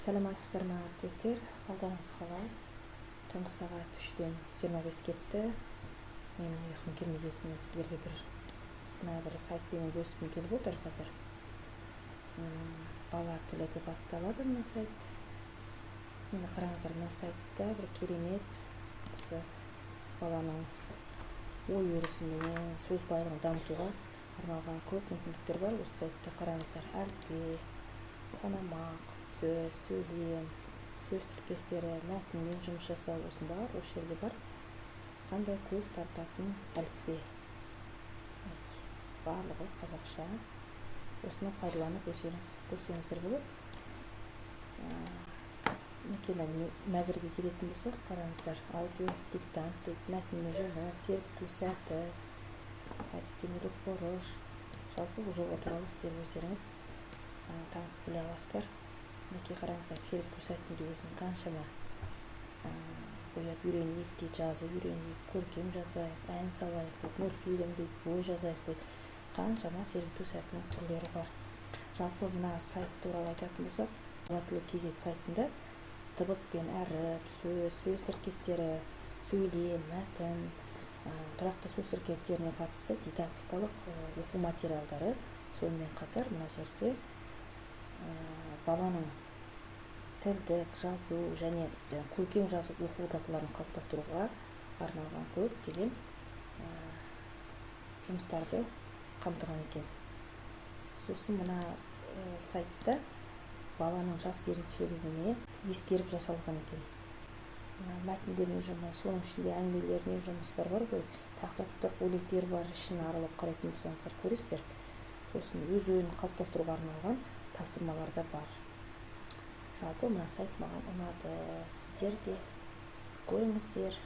Саламатсыздар ма әріптестер? Қалдарыңыз қалай? Түнгі сағат 3-тен 25 кетті. Менің ұйқым келмегесінен сіздерге бір сайтпен бөліскім келіп отыр қазір. Бала тілі деп аталады мына сайт. Енді қараңыздар, мына сайтта бір керемет осы баланың ой өрісімен сөз байлығын дамытуға арналған көп мүмкіндіктер бар. Осы сайтта қараңыздар, әліппе, санамақ, сөз, сөйлем, сөз тіркестері, мәтінмен жұмыс жасау, осының бар, осы жерде бар. Қандай көз тартатын әліппе. Барлығы қазақша. Осыны пайдаланып көрсеңіздер болады. Мәзірге келетін болсақ, қараңыздар, аудио диктант дейді, мәтінмен жұмыс, сергіту сәті, әдістемелік бұрыш. Жалпы бұл жоба туралы сіздер өздеріңіз танысып біле аласыздар. Мінекей қараңыздар, сергіту сәтінде өзінің қаншама бояп үйренейік дейді, жазып үйренейік, көркем жазайық, ән салайық дейді, мультфильм дейді, бой жазайық дейді. Қаншама сергіту сәтінің түрлері бар. Жалпы мына сайт туралы айтатын болсақ, бала тілі KZ сайтында дыбыспен әріп, сөз тіркестері, сөйлем, мәтін, тұрақты сөз тіркестеріне қатысты дидактикалық оқу материалдары, сонымен қатар мына жерде баланың тілдік, жазу және көркем жазу оқу дағдыларын қалыптастыруға арналған көптеген жұмыстарды қамтыған екен. Сосын мына сайтта баланың жас ерекшелігіне ескеріп жасалған екен. Мәтіндермен жұмыс, соның ішінде әңгімелермен жұмыстар бар ғой, тақырыптық өлеңдер бар, ішін аралап қарайтын болсаңыздар көресіздер. Сосын өз ойын қалыптастыруға арналған тапсырмалар да бар. Жалпы мына сайт маған ұнады. Сіздер де көріңіздер.